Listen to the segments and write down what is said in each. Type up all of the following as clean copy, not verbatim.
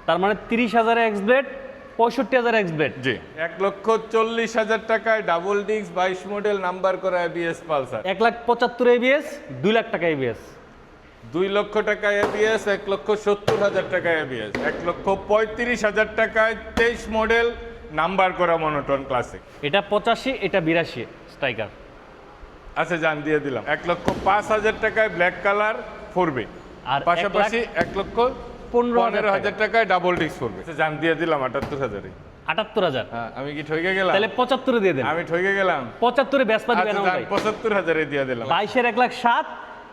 তার মানে 30,000 x blade, 65,000 x blade. জি, 1,40,000 টাকায় ডাবল ডিস্ক 22 মডেল নাম্বার করা এবিএস পালসার। 1,75,000 এবিএস, 2 লাখ টাকা এবিএস। 2 লক্ষ টাকা এবিএস, 1,70,000 টাকা এবিএস, 1,35,000 টাকায় 23 মডেল নাম্বার করা মনোটন ক্লাসিক। এটা 85, এটা 82 স্ট্রাইকার। আচ্ছা জান দিয়ে দিলাম। 1,05,000 টাকায় ব্ল্যাক কালার 4B, আর পাশাপাশি 1,15,000 টাকায় ডাবল ডিস্ক 4B। আচ্ছা জান দিয়ে দিলাম 78,000। 78,000। হ্যাঁ, আমি কি ঠকে গেলাম? তাহলে 75 দিয়ে দেন। আমি ঠকে গেলাম। 75 এ বেসপা দিবেন আচ্ছা না জান, ভাই। 75,000 দিয়ে দিলাম। 22 এর 1,07,000,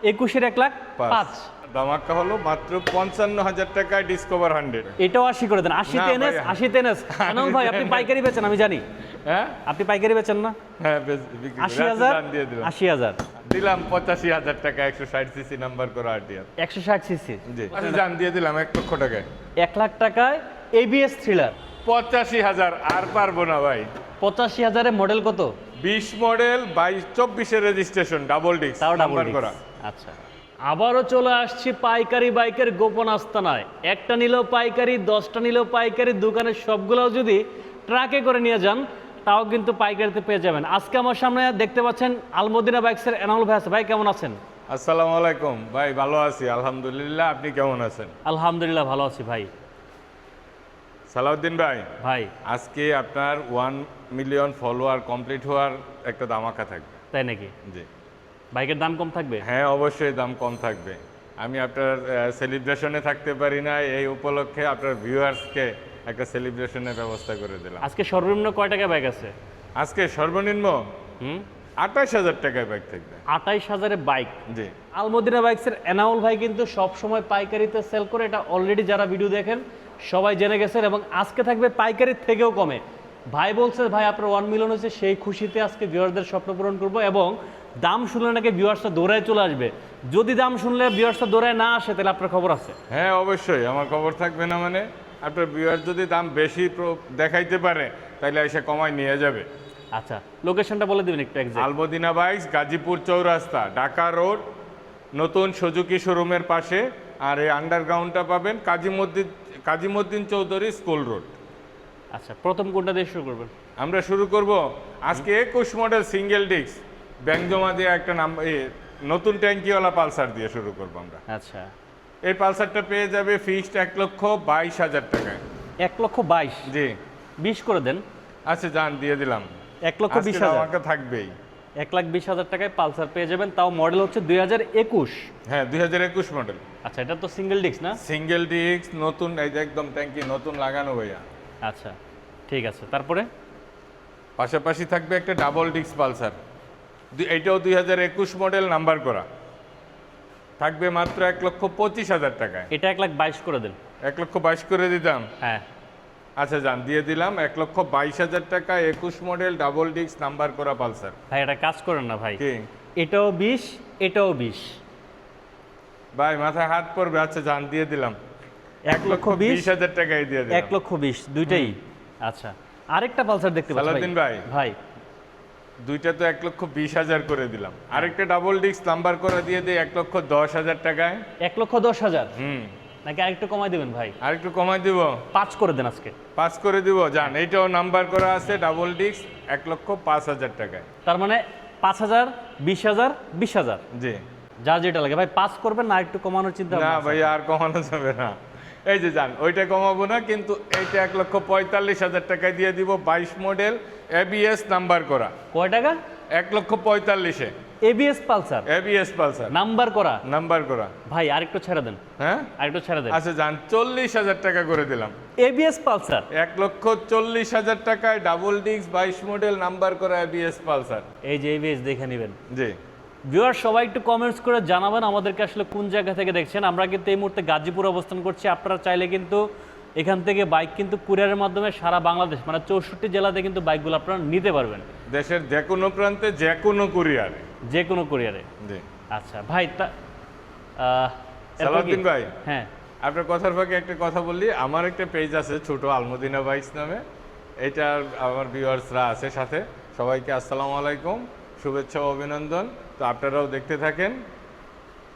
21 এর 1,05,000। ধামাকা হলো মাত্র 55,000 টাকায় ডিসকভার 100। এটাও 80 করে দেন। 80 না তে এনএস, ভাই, 80 তে এনএস। আনন্দ ভাই আপনি পাইকারি বেচেন আমি জানি। হ্যাঁ আপনি পাইকারি বেচেন না? হ্যাঁ, বিক্রি করি। 80,000, জান দিয়ে দিলাম। 80,000, দিলাম 85,000 টাকা 160 সিসি নাম্বার করা আরটিআর। 160 সিসি। জি, আচ্ছা জান দিয়ে দিলাম 1 লক্ষ টাকায়। 1 লাখ টাকায় এবিএস থ্রিলার। 85,000 আর পারবো না ভাই। 85,000 এর মডেল কত? 20 মডেল 22-24 এর রেজিস্ট্রেশন, ডাবল ডিস্ক তাও ডাবল নাম্বার করা। আচ্ছা, আবারও চলে আসছি পাইকারি বাইকের গোপন আস্তানায়। একটা নিলেও পাইকারি, 10টা নিলেও পাইকারি, দোকানের সবগুলোও যদি ট্রাকে করে নিয়ে যান তাও কিন্তু পাইকারিতে পেয়ে যাবেন। আজকে আমার সামনে দেখতে পাচ্ছেন আলমদিনা বাইকসের এনামুল ভাই আছে। ভাই কেমন আছেন? আসসালামু আলাইকুম ভাই, ভালো আছি আলহামদুলিল্লাহ। আপনি কেমন আছেন? আলহামদুলিল্লাহ ভালো আছি ভাই। সালাউদ্দিন ভাই, ভাই আজকে আপনার 1 মিলিয়ন ফলোয়ার কমপ্লিট হওয়ার একটা ধামাকা থাকবে। তাই নাকি? জি বাইকের দাম কম থাকবে? হ্যাঁ, অবশ্যই দাম কম থাকবে। আমি আপনার সেলিব্রেশনে থাকতে পারি না, এই উপলক্ষে আপনার ভিউয়ার্সকে একটা সেলিব্রেশনের ব্যবস্থা করে দিলাম। আজকে সর্বনিম্ন কয় টাকা বাইক আছে? আজকে সর্বনিম্ন 28,000 টাকায় বাইক থাকবে। 28,000 এ বাইক। জি, আলমদিনা বাইকসের এনামুল ভাই কিন্তু সব সময় পাইকারিতে সেল করে, এটা অলরেডি যারা ভিডিও দেখেন সবাই জেনে গেছেন, এবং আজকে থাকবে পাইকারির থেকেও কমে। ভাই বলছে ভাই আপনার 1 মিলিয়ন হয়েছে, সেই খুশিতে আজকে ভিউয়ারদের স্বপ্ন পূরণ করবো, এবং দাম শুনলে নাকি ভিউয়ার্সটা দৌড়ায় চলে আসবে। যদি দাম শুনলে ভিউয়ার্সটা দৌড়ায় না আসে তাহলে আপনার খবর আছে। হ্যাঁ অবশ্যই আমার খবর থাকবে না মানে, আপনার ভিউয়ার যদি দাম বেশি দেখাইতে পারে তাহলে এসে কমায় নিয়ে যাবে। আচ্ছা, লোকেশনটা বলে দিবেন একটু এক্সাক্ট। আলমদিনা বাইকস, গাজীপুর চৌরাস্তা, ঢাকা রোড, নতুন সুজুকি শোরুমের পাশে। আর এই আন্ডারগ্রাউন্ডটা পাবেন কাজীমুদ্দিন চৌধুরী স্কুল রোড। আচ্ছা, প্রথম কোনটা দিয়ে শুরু করবেন? আমরা শুরু করব আজকে 21 মডেল সিঙ্গেল ডিস্ক ব্যাংক জমা দিয়ে একটা নতুন ট্যাঙ্কিওয়ালা পালসার দিয়ে শুরু করব আমরা। আচ্ছা, এই পালসারটা পেয়ে যাবে ফিক্সড 1,22,000 টাকায়। 1,22,000? জি, 20 করে দেন। আচ্ছা জান দিয়ে দিলাম। 1,20,000। আমাকে থাকবেই। 1,20,000 টাকায় পালসার পেয়ে যাবেন, তাও মডেল হচ্ছে 2021। হ্যাঁ, 2021 মডেল। আচ্ছা, এটা তো সিঙ্গেল ডিস্ক না? সিঙ্গেল ডিস্ক নতুন, এই যে একদম ট্যাঙ্কি নতুন লাগানো ভাইয়া। আচ্ছা ঠিক আছে, তারপরে? পাশাপাশি থাকবে একটা ডাবল ডিস্ক পালসার, এইটাও 2021 মডেল নাম্বার করা, থাকবে মাত্র 1,25,000 টাকায়। এটা 1,22,000 করে দেন। 1,22,000 করে দিতাম? হ্যাঁ। আচ্ছা জান দিয়ে দিলাম 1,22,000 টাকা 21 মডেল ডাবল ডিস্ক নাম্বার করা পালসার। ভাই এটা কাজ করেন না ভাই, কি এটাও 20, এটাও 20। ভাই মাথায় হাত পড়বে। আচ্ছা জান দিয়ে দিলাম 1,20,000 টাকায় দিয়ে দিলাম। 1,20,000 দুইটাই। আচ্ছা, আরেকটা পালসার দেখতে পাচ্ছি সালাউদ্দিন ভাই, ভাই দুইটা তো 1,20,000 করে দিলাম, আরেকটা ডাবল ডিস্ক নাম্বার করা দিয়ে দিই 1,10,000 টাকায়। 1,10,000 নাকি আরেকটু কমাই দেবেন ভাই? আরেকটু কমাই দিব, 5 করে দেন আজকে। 5 করে দিব জান। এইটাও নাম্বার করা আছে ডাবল ডিস্ক 1,05,000 টাকায়। তার মানে 5,000, 20,000, 20,000 জি, যা যেটা লাগে। ভাই 5 করবেন না একটু কমানোর চিন্তা না ভাই আর কমানো যাবে না। এই যে জান ওইটা কমাবো না, কিন্তু এইটা 1,45,000 টাকায় দিয়ে দিব। 22 মডেল এবিএস নাম্বার করা। কয় টাকা? 1,45,000-এ ABS Pulsar, ABS Pulsar number করা। নাম্বার করা। ভাই আরেকটু ছেড়ে দেন। হ্যাঁ আরেকটু ছেড়ে দেন। আচ্ছা জান 40,000 টাকা করে দিলাম। এবিএস পালসার 1,40,000 টাকায় ডাবল ডিস্ক 22 মডেল নাম্বার করা এবিএস পালসার। এই যে এবিএস দেখে নেবেন। জি, ভিউয়ার সবাই একটু কমেন্টস করে জানাবেন আমাদেরকে আসলে কোন জায়গা থেকে দেখছেন। আমরা কিন্তু এই মুহূর্তে গাজীপুর অবস্থান করছি। আপনারা চাইলে কিন্তু এখান থেকে বাইক কিন্তু কুরিয়ারের মাধ্যমে সারা বাংলাদেশ মানে 64 জেলাতে কিন্তু বাইকগুলো আপনারা নিতে পারবেন। দেশের যে কোনো প্রান্তে যে কোনো কুরিয়ারে, যে কোনো কুরিয়ারে। জি। আচ্ছা ভাই, সালাউদ্দিন ভাই, হ্যাঁ আপনার কথার ফাঁকে একটা কথা বললি, আমার একটা পেজ আছে ছোট আলমদিনা বাইকস নামে, এইটার আমার ভিউয়ার্সরা আছে সাথে। সবাইকে আসসালামু আলাইকুম, শুভেচ্ছা ও অভিনন্দন। তো আপনারাও দেখতে থাকেন,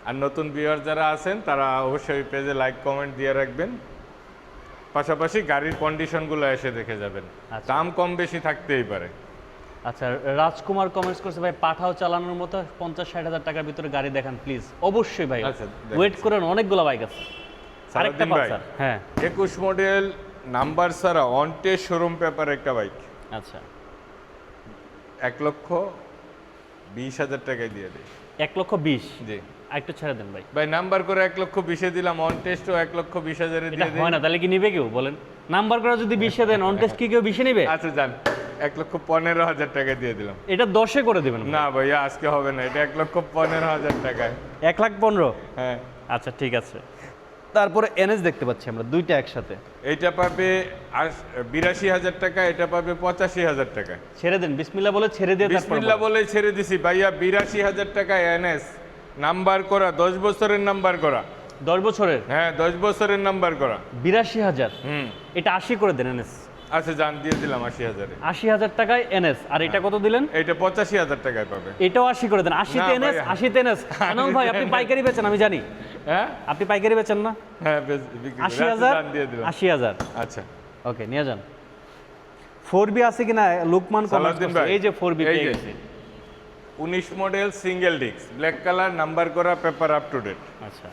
আর নতুন ভিউয়ার যারা আছেন তারা অবশ্যই পেজে লাইক কমেন্ট দিয়ে রাখবেন। পাশাপাশি গাড়ির কন্ডিশনগুলো এসে দেখে যাবেন। আচ্ছা। দাম কম বেশি থাকতেই পারে। আচ্ছা, রাজকুমার কমেন্টস করছে ভাই পাঠাও চালানোর মতো 50-60 হাজার টাকার ভিতরে গাড়ি দেখান প্লিজ। অবশ্যই ভাই, আচ্ছা, দেখাচ্ছি। ওয়েট করেন, অনেকগুলো বাইক আছে। আরেকটা সালাউদ্দিন ভাই, পালসার, হ্যাঁ 21 মডেল নাম্বার ছাড়া অন টেস্ট শোরুম পেপার একটা বাইক, আচ্ছা 1,20,000 টাকায় দিয়ে দিই। 1,20,000 জি একটু ছেড়ে দেন ভাই। ভাই, নাম্বার করে 1,20,000 দিলাম, অন টেস্টও 1,20,000 এটা দিয়ে দিই। হয় না, তাহলে কি নিবে কেউ বলেন? নাম্বার করে যদি 20-এ দেন, অন টেস্ট কি কেউ 20-এ নিবে? আচ্ছা যান, 1,15,000 টাকা দিয়ে দিলাম। এটা 10-এ করে দিবেন না ভাইয়া, আজকে হবে না, এটা 1,15,000 টাকায়। 1,15,000। হ্যাঁ, আচ্ছা ঠিক আছে। তারপরে এনএস দেখতে পাচ্ছি আমরা দুইটা একসাথে। এইটা পাবে 82,000 টাকা, এটা পাবে 85,000 টাকা। ছেড়ে দেন, বিসমিল্লাহ বলে ছেড়ে দিয়ে তারপর বিসমিল্লাহ বলে ছেড়ে দিছি ভাইয়া। 82,000 টাকা এনএস, নাম্বার করা, 10 বছরের নাম্বার করা। 10 বছরের হ্যাঁ, 10 বছরের নাম্বার করা। 82,000। হুম, এটা 80 করে দেন এনএস। আচ্ছা জান, দিয়ে দিলাম 80,000। 80,000 টাকায় এনএস। আর এটা কত দিলেন? এইটা 85,000 টাকায় পাবে। এটাও 80 করে দেন। 80-তে না এনএস, ভাই। 80-তে এনএস। আনন্দ ভাই, আপনি পাইকারি বেচেন আমি জানি। হ্যাঁ আপনি পাইকারি বেচেন না? হ্যাঁ, বিক্রি করি। আচ্ছা, 80,000, জান, দিয়ে দিলাম। 80,000। আচ্ছা ওকে, নিয়ে যান। 4B আছে কিনা লুকমান কমেন্ট সালাউদ্দিন করছে। ভাই, এই যে 4B এই পেয়ে যে। গেছি। 19 model single disc, black colour, number করা, পেপার আপ টু ডেট। আচ্ছা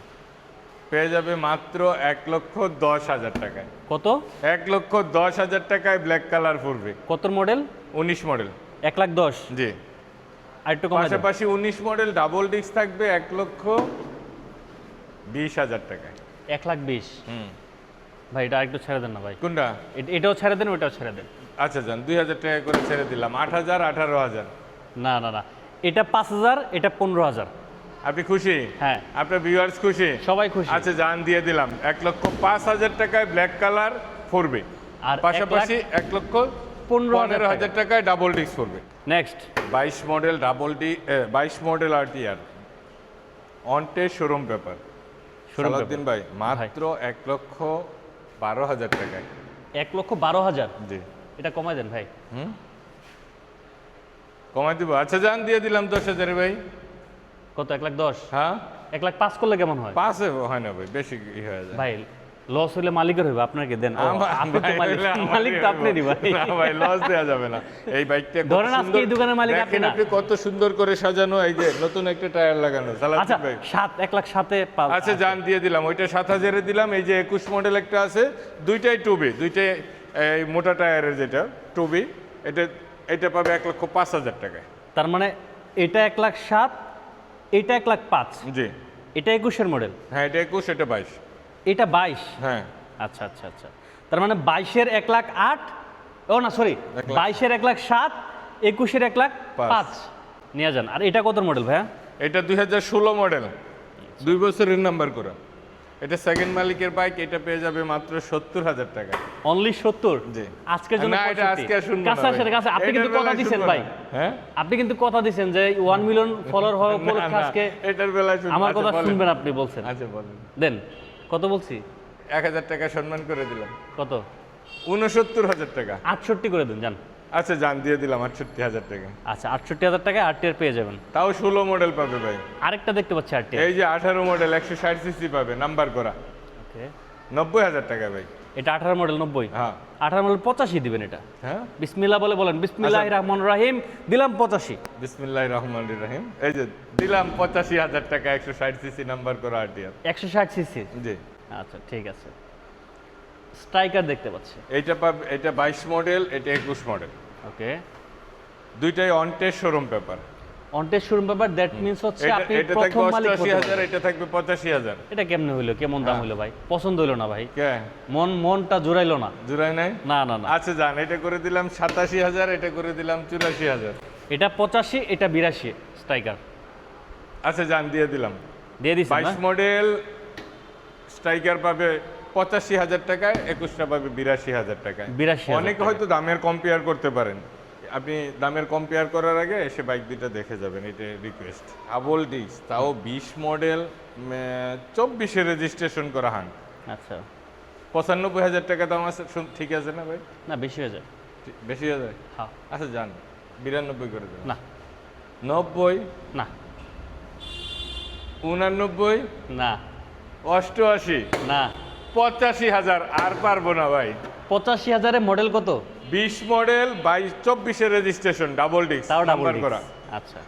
পেয়ে যাবে মাত্র 1,10,000 টাকায়। কত? 1,10,000 টাকায় ব্ল্যাক কালার পড়বে। কত মডেল? 19 মডেল। 1,10,000। জি, আর একটু কমে দেন। পাশাপাশি 19 মডেল ডাবল ডিস্ক থাকবে 1,20,000 টাকায়। 1,20,000। হুম, ভাই এটা আরেকটু ছেড়ে দেন না ভাই। কোনটা? এটাও ছেড়ে দেন, ওটাও ছেড়ে দেন। আচ্ছা যান, 2,000 টাকা করে ছেড়ে দিলাম। 8,000, 18,000। না না না, এটা 5,000, এটা 15,000। আপনি খুশি? হ্যাঁ, আপনার ভিউয়ার্স খুশি? সবাই খুশি। আচ্ছা জান, দিয়ে দিলাম 1,05,000 টাকায় ব্ল্যাক কালার পড়বে। আর পাশাপাশি 1,15,000 টাকায় ডাবল ডিস্ক পড়বে। Next 22 model 22 model RTR, on test showroom paper. Salauddin ভাই, মাত্র 1,12,000 টাকায়। 1,12,000। জি, এটা কমাই দেন ভাই। হুম, কমাই দিব। আচ্ছা জান, দিয়ে দিলাম 10,000 ভাই। কত? 1,10,000। হ্যাঁ, 1,05,000 করলে কেমন হয়? পাশে হয় না ভাই, বেশি ই হয়ে যায়। ভাই লস হলে মালিকের হইবে, আপনাকে দেন। আপনি তো ভাই, মালিক, আমার মালিক তো আপনি ভাই। না ভাই, লস দেওয়া যাবে না। এই বাইকটা কত ধরেন আজকে সুন্দর, এই দোকানের মালিক আপনি দেখেন না। আপনি কত সুন্দর করে সাজানো, এই যে নতুন একটা টায়ার লাগানো। আচ্ছা সালাউদ্দিন ভাই, 1,07,000 আচ্ছা জান, দিয়ে দিলাম। ওইটা 7,000 এ দিলাম। এই যে 21 মডেল একটা আছে, দুইটাই টুবি, দুইটাই এই মোটা টায়ারের যেটা টুবি, এটা পাবে 1,05,000 টাকায়। তার মানে এটা 1,07,000, এটা 1,05,000। জি, এটা 21-এর মডেল, হ্যাঁ, এটা 21, এটা 22। এটা 22। হ্যাঁ, আচ্ছা আচ্ছা আচ্ছা, তার মানে 22-এর 1,08,000, ও না সরি, 22-এর 1,07,000, 21-এর 1,05,000 নিয়ে যান। আর এটা কত মডেল ভাইয়া? এটা 2016 মডেল, 2 বছরের নাম্বার করা। এটা সেকেন্ড মালিকের বাইক, এটা পেয়ে যাবে মাত্র 70,000 টাকা। অনলি 70? জি, আজকের জন্য না, এটা 65 আজকে আর শুনবো না কাছে আসেন, ভাই। কাছে। আপনি কিন্তু এটার কথা বেলায় দিছেন শুনবো ভাই। না। হ্যাঁ, আপনি কিন্তু কথা দিছেন যে 1 মিলিয়ন ফলোয়ার হওয়ার উপলক্ষে আজকে এটার বেলায় শুনবো। আমার কথা আচ্ছা, বলেন। শুনবেন, আপনি বলছেন। আচ্ছা বলেন। দেন, কত বলছি? 1,000 টাকা সম্মান করে দিলাম। কত? 69,000 টাকা। 68 করে দেন, যান। আচ্ছা জান, দিয়ে দিলাম 68,000 টাকা। আচ্ছা 68,000 টাকায় আরটিআর পেয়ে যাবেন। তাও 16 মডেল পাবে ভাই। আরেকটা দেখতে পাচ্ছি আরটিআর। এই যে 18 মডেল 160 সিসি পাবে, নাম্বার করা। ওকে, 90,000 টাকা ভাই। এটা 18 মডেল 90। হ্যাঁ 18 মডেল 85 দিবেন এটা। হ্যাঁ, বিসমিল্লাহ বলে বলেন, বিসমিল্লাহির রহমানির রহিম, দিলাম 85। বিসমিল্লাহির রহমানির রহিম। এই যে দিলাম 85,000 টাকা, 160 সিসি নাম্বার করা আরটিআর। 160 সিসি। জি, আচ্ছা ঠিক আছে। স্ট্রাইকার দেখতে পাচ্ছি। এইটা পাবে, এটা 22 মডেল, এটা 21 মডেল। ওকে, দুইটাই on test showroom paper. On test showroom paper, that means হচ্ছে আপনি এটা থাকবে প্রথম মালিক হতে 88,000, পারবেন। এটা থাকবে 85,000। এটা কেমনে হইলো? কেমন দাম হইলো ভাই? পছন্দ হইলো না ভাই, কে মনটা জোড়াইলো না। জুরাই নাই? না না না, আচ্ছা জান, এটা করে দিলাম 87,000, এটা করে দিলাম 84,000। এটা 85, এটা 82 স্ট্রাইকার আচ্ছা জান, দিয়ে দিলাম। দিয়ে দিছেন না? 22 মডেল স্ট্রাইকার পাবে 85,000 টাকায়, 21টা পাবে 82,000 টাকায়। 82,000 অনেকে টাকা। হয়তো দামের কম্পেয়ার করতে পারেন। আপনি দামের কম্পেয়ার করার আগে এসে বাইক দুইটা দেখে যাবেন, এটা রিকোয়েস্ট। ডাবল ডিস্ক, তাও 20 মডেল, 24-এ রেজিস্ট্রেশন করা হান। আচ্ছা, 95,000 টাকা দাম আছে, ঠিক আছে না ভাই? না বেশি হয়ে যায়। বেশি হয়ে যায়? হ্যাঁ, আচ্ছা যান, 92 করে দেবেন। না 90, না 89, না 88, না 85,000 আর পারবো না ভাই। 85,000 মডেল কত? 20 মডেল 22-24 রেজিস্ট্রেশন, ডাবল ডিস্ক, তাও ডাবল নাম্বার করা। আচ্ছা,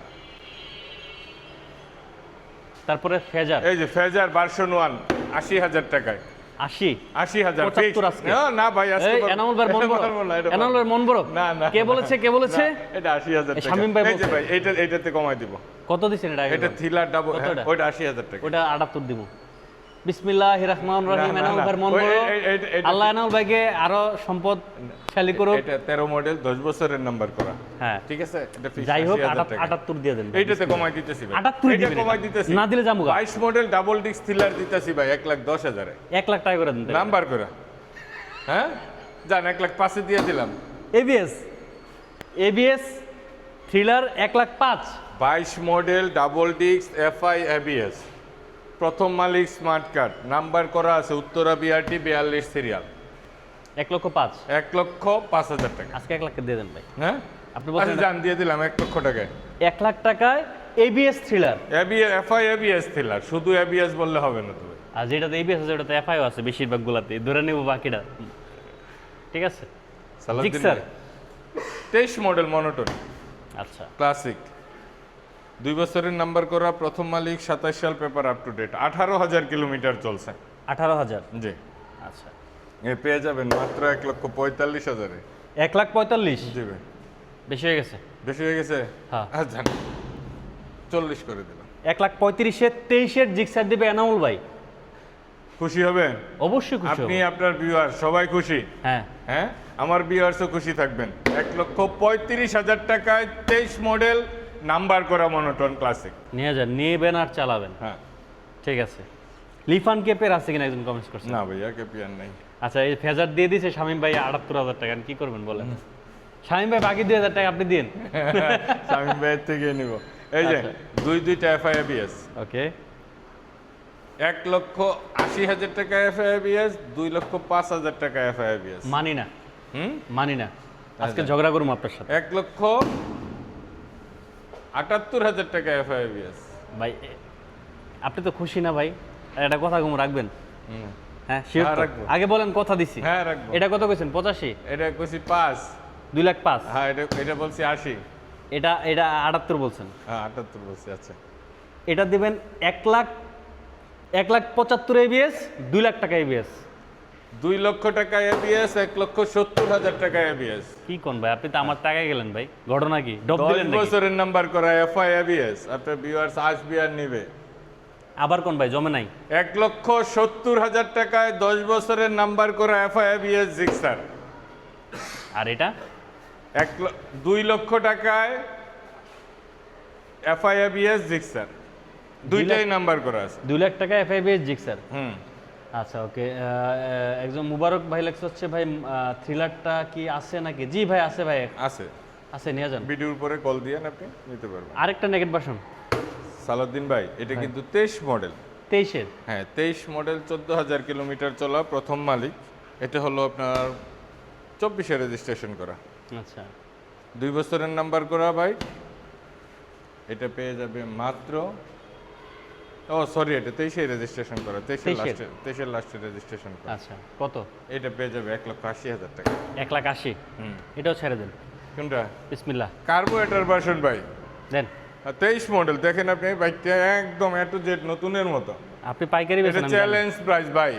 তারপরে ফেজার, এই যে ফেজার ভার্সন 1 80,000 টাকায়। 80,000 ফিক্স। আজকে। না ভাই আজকে এই পারবো। এনামুল ভাই মন বড়, পারবো না, এটা এনামুল ভাই মন বড়। না, না, কে বলেছে, কে বলেছে? না, এটা 80,000 টাকা। শামীম ভাই এই যে বলছে। ভাই এইটাতে কমাই দিব। কত দিছেন এটা? এটা থ্রিলার ডাবল, কত এটা? ওইটা 80,000 টাকা। ওটা 78 দিব। বিসমিল্লাহির রহমানির রহিম। না, এনামুল না, ভাইয়ের মন ওই- বড়। এটা- আল্লাহ এনামুল ভাইকে আরো সম্পদশালী করুক। এটা 13 মডেল 10 বছরের নাম্বার করা। হ্যাঁ, ঠিক আছে, এটা ফিক্স যাই হোক 80,000 টাকা। 78 দিয়ে দেন। এইটাতে কমাই দিতেছি ভাই। 78 এটা দিবেন কমাই এটা। দিতেছি। না দিলে যামুগা। 22 মডেল ডাবল ডিস্ক থ্রিলার দিতেছি ভাই 1,10,000 এ। 1 লাখ টাকা করে দেন। নাম্বার করে। হ্যাঁ? জান 1,05,000 দিয়ে দিলাম। ABS thriller 1,05,000। 22 model double disc FI ABS, প্রথম মালিক স্মার্ট কার্ড, নাম্বার করা আছে উত্তরা বিআরটি 42 সিরিয়াল। 1,05,000 1,05,000 টাকা। আজকে 1 লাখ দিয়ে দেন ভাই। হ্যাঁ, আপনি বলছেন আচ্ছা জান দিয়ে দিলাম 1 লক্ষ টাকায়। 1 লাখ টাকায় ABS thriller. FI ABS thriller, শুধু এবিএস বললে হবে না তবে। আর যেটাতে এবিএস আছে ওটাতে এফআইও আছে বেশিরভাগ গুলাতে, ধরে নেব বাকিটা। ঠিক আছে, সালাউদ্দিন জিক্সার। ভাই। 23 মডেল মনোটন আচ্ছা, ক্লাসিক, 2 বছরের নাম্বার করা, প্রথম মালিক, 27 সাল, paper up to date, 18,000 kilometre চলছে। 18,000। জি, আচ্ছা, এ পেয়ে যাবেন মাত্র 1,45,000 এ। 1,45,000 জি ভাই, বেশি হয়ে গেছে। বেশি হয়ে গেছে। হ্যাঁ। আচ্ছা 40 করে দিলাম। 1,35,000 23-এর জিক্সার দিবে এনামুল ভাই। খুশি হবেন? অবশ্যই খুশি হব। আপনি, আপনার ভিউয়ার সবাই খুশি? হ্যাঁ, হ্যাঁ, আমার ভিউয়ার্সও খুশি থাকবেন। 1,35,000 টাকায় 23 মডেল নাম্বার করা মনোটন ক্লাসিক। নিয়ে যান, নিবেন আর চালাবেন। হ্যাঁ, ঠিক আছে। লিফান কেপের আছে কিনা একজন কমেন্ট করছে। না ভাইয়া কেপিয়ার নাই। আচ্ছা, এই ফেজার দিয়ে দিছে শামীম ভাই 78,000 টাকা। কি করবেন বলেন? শামীম ভাই বাকি 2,000 টাকা আপনি দিন। আমি বাইরে থেকে নিব। এই যে আচ্ছা। দুইটা এফআইএবিএস, ওকে, 1,80,000 টাকা এফআইএবিএস, 2,05,000 টাকা এফআইএবিএস। মানি না, হুম, মানি না। আজকে আচ্ছা। ঝগড়া করবো আপনার সাথে 1,78,000 টাকা এফআইএবিএস। ভাই। আপনি তো খুশি না ভাই? এটা কথা কম রাখবেন। হ্যাঁ, sure হ্যাঁ, তো? রাখবো। আগে বলেন, কথা দিছি। হ্যাঁ রাখবো। এটা কত কইছেন? 85? এটা কইছি 5। 2,05,000। হ্যাঁ, এটা বলছি 80। এটা 78 বলছেন। হ্যাঁ 78 বলছি। আচ্ছা, এটা দিবেন 1,75,000 এবিএস, 2 লাখ টাকা এবিএস। 2 লক্ষ টাকা এবিএস, 1,70,000 টাকা এবিএস। কি কোন ভাই, আপনি তো আমার টাকায় গেলেন ভাই। ঘটনা কি? ডব 10 দিলেন নাকি? বছরের নাম্বার করা এফআইএবিএস। আপনার ভিউয়ার্স আসবে আর নিবে। আবার কোন ভাই, জমে নাই? 1,70,000 টাকায় 10 বছরের নাম্বার করা এফআইএবিএস জিক্সার। আর এটা 2 লক্ষ টাকায় এফআইএবিএস জিক্সার, দুইটাই নাম্বার করা আছে। 2 লাখ টাকা এফআইবিএস জিক্সার। হুম, আচ্ছা, ওকে। একজন মুবারক ভাই লেখছে হচ্ছে ভাই থ্রিলারটা কি আছে নাকি? জি ভাই, আছে ভাই, আছে। আছে, নিয়ে যান। ভিডিওর পরে কল দিয়ে আপনি নিতে পারবেন। আরেকটা নেগেট ভার্সন সালাউদ্দিন ভাই, এটা কিন্তু 23 মডেল। 23-এর। হ্যাঁ, 23 মডেল, 14,000 কিলোমিটার চলা, প্রথম মালিক। এটা হলো আপনার 24-এ রেজিস্ট্রেশন করা, আচ্ছা, 2 বছরের নাম্বার করা ভাই। এটা পেয়ে যাবে মাত্র, ও সরি, এটা 23-এ রেজিস্ট্রেশন করা, 23-এর লাস্টে রেজিস্ট্রেশন করা। আচ্ছা, কত? এটা পেয়ে যাবে 1,80,000 টাকা। 1,80,000। হুম, এটাও ছেড়ে দেন। কোনটা? বিসমিল্লাহ, কার্বোরেটর ভার্সন ভাই। দেন। 23 মডেল, দেখেন আপনি বাইকটা একদম এ টু জেড নতুনের মতো। আপনি পাইকারি এটা বেচেন, আমি জানি। চ্যালেঞ্জ প্রাইস ভাই।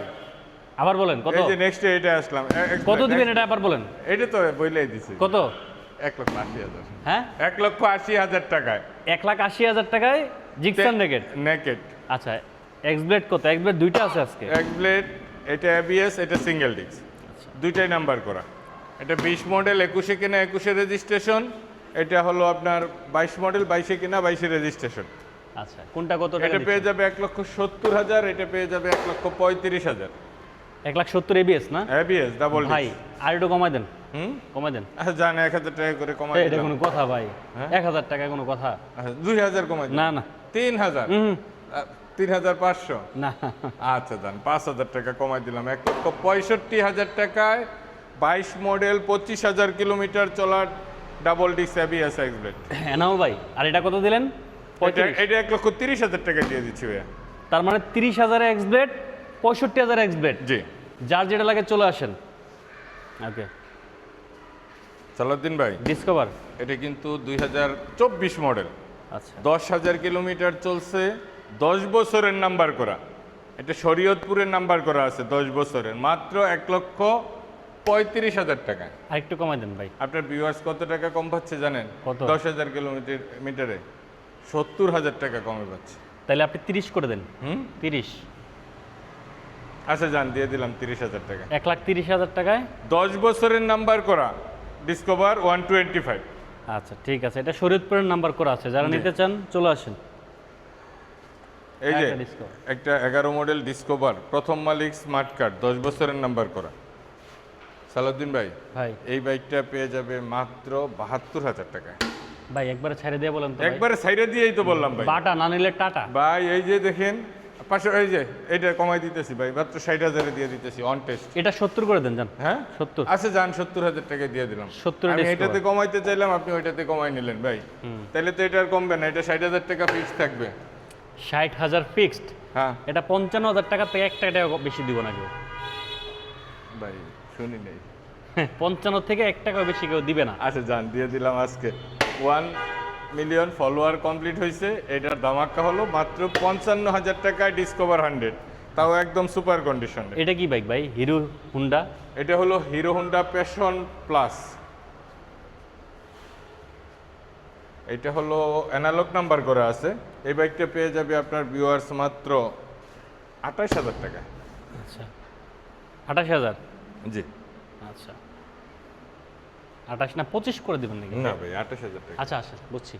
আবার বলেন কত? এই যে নেক্সট এটা আসলাম। কত দিবেন এটা আবার বলেন। এটা তো বইলেই দিছি। কত? 1,80,000। হ্যাঁ, 1,80,000 টাকায় 1,80,000 টাকায় জিক্সার নেগেট। নেকেড। আচ্ছা, এক্সব্লেড কত? এক্সব্লেড দুইটা আছে আজকে। এক ব্লেড, এটা এবিএস, এটা সিঙ্গেল ডিস্ক, দুইটাই নাম্বার করা। এটা 20 মডেল, 21-এ কিনা 21-এ রেজিস্ট্রেশন। এটা হলো আপনার 22 মডেল, 22-এ কিনা 22-এ রেজিস্ট্রেশন। আচ্ছা, কোনটা কত টাকা? এটা পেয়ে যাবে 1,70,000, এটা পেয়ে যাবে 1,35,000। 1,70,000 এবিএস না এবিএস ডাবল ভাই? আর একটু কমাই দেন, হুম, কমাই দেন। আচ্ছা জান 1,000 টাকা করে কমাই এটা দিলাম। কোনো কথা ভাই? হ্যাঁ? 1,000 টাকা কোনো কথা? আচ্ছা 2,000 কমাই দিলাম। না না, 3,000, হুম, 3,500। না। আচ্ছা জান 5,000 টাকা কমাই দিলাম। 1,65,000 টাকায় 22 মডেল, 25,000 কিলোমিটার চলা, double disc ABS X-Blade. Enamul ভাই, আর এটা কত দিলেন? 35। এটা 1,30,000 টাকা দিয়ে দিচ্ছি ভাইয়া। তার মানে 30,000 এক্সব্লেড, 65,000 এক্সব্লেড। জি। যার যেটা লাগে চলে আসেন। ওকে, সালাউদ্দিন ভাই, ডিসকভার। এটা কিন্তু 2024 মডেল, আচ্ছা 10,000 কিলোমিটার চলছে, 10 বছরের নাম্বার করা। এটা শরীয়তপুরের নাম্বার করা আছে, 10 বছরের, মাত্র 1,35,000 টাকা। আর একটু কমাই দেন ভাই। আপনার ভিউয়ার্স কত টাকা কম পাচ্ছে জানেন? কত? 10,000 মিটারে 70,000 টাকা কমে পাচ্ছে। তাহলে আপনি 30 করে দেন। 30। আচ্ছা যান, দিয়ে দিলাম 30,000 টাকা। 1,30,000 টাকায় 10 বছরের নাম্বার করা ডিসকভার 125। আচ্ছা ঠিক আছে, এটা শরীয়তপুরের নাম্বার করা আছে, যারা নিতে চান চলে আসেন। এই যে একটা Discover। একটা 11 মডেল ডিসকভার, প্রথম মালিক স্মার্ট কার্ড, 10 বছরের নাম্বার করা। সালাউদ্দিন ভাই, ভাই এই বাইকটা পেয়ে যাবে মাত্র 72,000 টাকায়। ভাই একবারে ছেড়ে দিয়ে বলেন তো ভাই। একবারে সাইডে দিয়েই তো বললাম ভাই। বাটা না নিলে টাটা। ভাই এই যে দেখেন পাশে, এই যে এটা কমাই দিতেছি ভাই, মাত্র 60,000 দিয়ে দিতেছি অন টেস্ট। এটা 70 করে দেন জান। হ্যাঁ 70। আচ্ছা যান, 70,000 টাকা দিয়ে দিলাম। 70 আমি Discover। এটাতে কমাইতে চাইলাম, আপনি ওইটাতে কমাই নিলেন ভাই। তাহলে তো এটা আর কমবে না, এটা 60,000 টাকা ফিক্স থাকবে। 60,000 ফিক্সড। হ্যাঁ এটা 55,000 টাকা থেকে 1 টাকা বেশি দিব না কেউ। ভাই শুনি নেই। 55 থেকে 1 টাকা বেশি কেউ দিবে না। আচ্ছা যান, দিয়ে দিলাম। আজকে 1 মিলিয়ন ফলোয়ার কমপ্লিট হয়েছে, এটার ধামাক্কা হলো মাত্র 55,000 টাকায় ডিসকভার 100, তাও একদম সুপার কন্ডিশনে। এটা কি বাইক ভাই? Hero Honda. এটা হলো হিরো হোন্ডা প্যাশন প্লাস। এটা হলো অ্যানালগ নাম্বার করা আছে। এই বাইকটা পেয়ে যাবে আপনার ভিউয়ার্স মাত্র 28,000 টাকা। আচ্ছা 28,000। জি আচ্ছা 28 না 25 করে দিবেন নাকি? না ভাই, 28,000 টাকা। আচ্ছা আচ্ছা বুঝছি।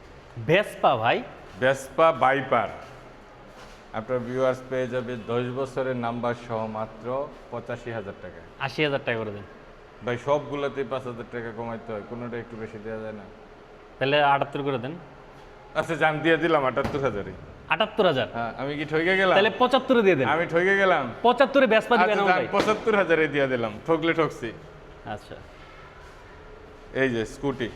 ভেসপা ভাই। ভেসপা বাইপার আপনার ভিউয়ার্স পেয়ে যাবে 10 বছরের নাম্বার সহ মাত্র 85,000 টাকা। 80,000 টাকা করে দেন ভাই সবগুলোতেই 5,000 টাকা কমাইতে হয়, কোনোটা একটু বেশি দেওয়া যায় না? তাহলে 78 করে দেন। আচ্ছা জান, দিয়ে দিলাম 78,000। 78,000। হ্যাঁ আমি কি ঠকে গেলাম? তাহলে 75 দিয়ে দেন। আমি ঠকে গেলাম। 75 এ ভেসপা দিবেন আচ্ছা না জান, ভাই। 75,000 দিয়ে দিলাম, ঠকলে ঠকছি। আচ্ছা এই যে স্কুটি,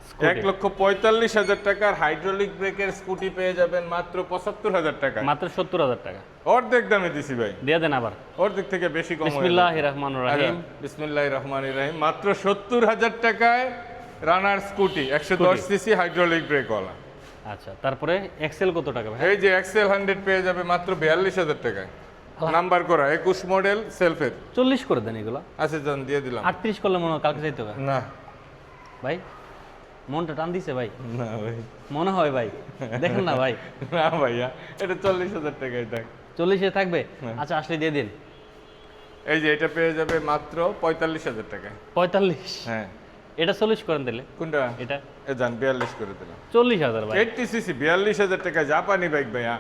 স্কুটি। 1,45,000 টাকার হাইড্রোলিক ব্রেকের স্কুটি পেয়ে যাবেন মাত্র 75,000 টাকা। মাত্র 70,000 টাকা অর্ধেক দামে দিছি ভাই, দিয়ে দেন আবার। অর্ধেক থেকে বেশি কম হয়ে যাবে। বিসমিল্লাহির রহমানির রহিম। বিসমিল্লাহির রহমানির রহিম। মাত্র 70,000 টাকায় রানার স্কুটি 110 সিসি হাইড্রোলিক ব্রেকওয়ালা। আচ্ছা তারপরে এক্সেল কত টাকা ভাই? এই যে এক্সেল 100 পেয়ে যাবে মাত্র 42,000 টাকায়, নাম্বার করা 21 মডেল সেলফের। 40 করে দেন এগুলো। আচ্ছা জান, দিয়ে দিলাম। 38 করলে মনে হয় কালকে যাইতে হবে না ভাই। মনটা টান দিছে ভাই, না ভাই, মনে হয় ভাই। দেখেন না ভাই, না ভাইয়া, এটা 40,000 টাকায় থাক। 40-এ থাকবে। আচ্ছা আসলে দিয়ে দিন। এই যে এটা পেয়ে যাবে মাত্র 45,000 টাকায়। 45। হ্যাঁ এটা 40 করেন তাহলে। কোনটা? এটা এ জান 42 করে দিলাম। 40,000 ভাই। 80 সিসি 42,000 টাকা, জাপানি বাইক ভাইয়া।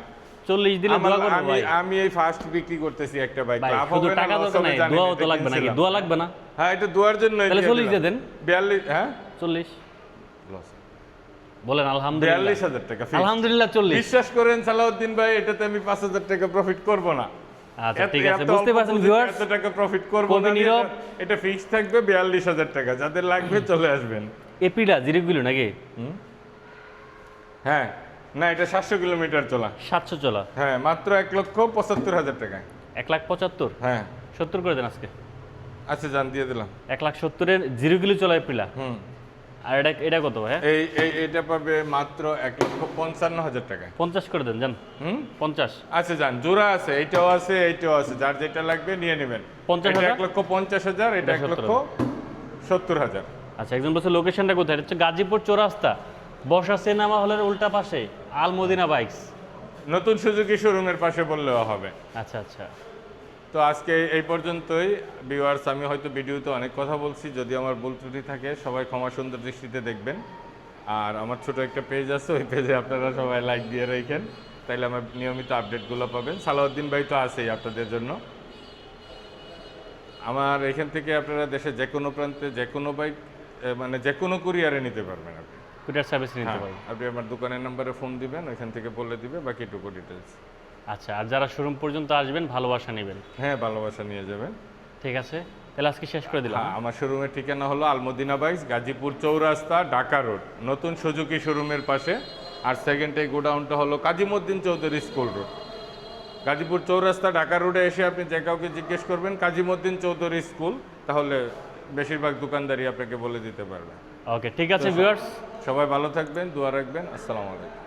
40 দিলে দোয়া করবো আমি ভাই। আমি এই ফার্স্ট বিক্রি করতেছি একটা বাইক। ভাই লাভ শুধু হবে না, টাকা লস দরকার হবে নাই, জানি দোয়াও না, তো এটা লাগবে নাকি? কিনছিলাম। দোয়া লাগবে না? হ্যাঁ এটা দোয়ার জন্য। তাহলে 40 দিয়ে দেন। 42 হ্যাঁ 40 লস বলেন আলহামদুলিল্লাহ। 42,000 টাকা fixed। আলহামদুলিল্লাহ 40। বিশ্বাস করেন সালাউদ্দিন ভাই, এটাতে আমি 5,000 টাকা প্রফিট করব না। আচ্ছা ঠিক আছে, এত বুঝতে অল্প পারছেন পুঁজিতে ভিউয়ার্স। এত টাকা প্রফিট করব কবি না। নীরব। এটা ফিক্সড থাকবে 42,000 টাকা, যাদের লাগবে চলে আসবেন। এপিডা জিরোগুলো নাকি? হ্যাঁ না, এটা 700 কিলোমিটার চলা। 700 চলা। হ্যাঁ মাত্র 1,75,000 টাকা। 1,75,000। হ্যাঁ 70 করে দেন আজকে। আচ্ছা জান, দিয়ে দিলাম। 1,70,000-এর জিরোগুলো চলা এপ্রিলা। আর এটা কত ভাই? এটা পাবে মাত্র 1,55,000 টাকা। 50 করে দেন জান। 50। আচ্ছা জান, জোড়া আছে, এইটাও আছে, এইটাও আছে, যার যেটা লাগবে নিয়ে নেবেন। 50,000? 1,50,000, এটা 1,70,000। আচ্ছা একজন বলছে লোকেশনটা কোথায়? এটা হচ্ছে গাজীপুর চৌরাস্তা, বর্ষা সিনেমা হলের উল্টা পাশে, আল মদিনা বাইকস। নতুন সুজুকি শোরুমের পাশে বললেও হবে। আচ্ছা আচ্ছা তো আজকে এই পর্যন্তই ভিউয়ার্স। আমি হয়তো ভিডিওতে অনেক কথা বলছি, যদি আমার ভুল ত্রুটি থাকে সবাই ক্ষমা সুন্দর দৃষ্টিতে দেখবেন। আর আমার ছোট একটা পেজ আছে, ওই পেজে আপনারা সবাই লাইক দিয়ে রাখেন, তাইলে আমার নিয়মিত আপডেটগুলো পাবেন। সালাউদ্দিন ভাই তো আছেই আপনাদের জন্য। আমার এখান থেকে আপনারা দেশে যে কোনো প্রান্তে যে কোনো বাইক, মানে যে কোনো কুরিয়ারে নিতে পারবেন আপনি। কুরিয়ার সার্ভিস নিতে হ্যাঁ, পারবেন। আপনি আমার দোকানের নাম্বারে ফোন দিবেন, ওইখান থেকে বলে দিবে বাকিটুকু ডিটেলস। আচ্ছা আর যারা শোরুম পর্যন্ত আসবেন ভালোবাসা নেবেন। হ্যাঁ ভালোবাসা নিয়ে যাবেন। ঠিক আছে তাহলে আজকে শেষ করে দিলাম। হ্যাঁ, আমার শোরুমের ঠিকানা হলো আলমদিনা বাইকস, গাজীপুর চৌরাস্তা, ঢাকা রোড, নতুন সুজুকি শোরুমের পাশে। আর সেকেন্ড এই গোডাউনটা হলো কাজীমুদ্দিন চৌধুরী স্কুল রোড। গাজীপুর চৌরাস্তা ঢাকা রোডে এসে আপনি যে কাউকে জিজ্ঞেস করবেন কাজীমউদ্দিন চৌধুরী স্কুল, তাহলে বেশিরভাগ দোকানদারি আপনাকে বলে দিতে পারবে। ওকে, ঠিক আছে ভিউয়ার্স। সবাই ভালো থাকবেন, দোয়া রাখবেন। আসসালামু আলাইকুম।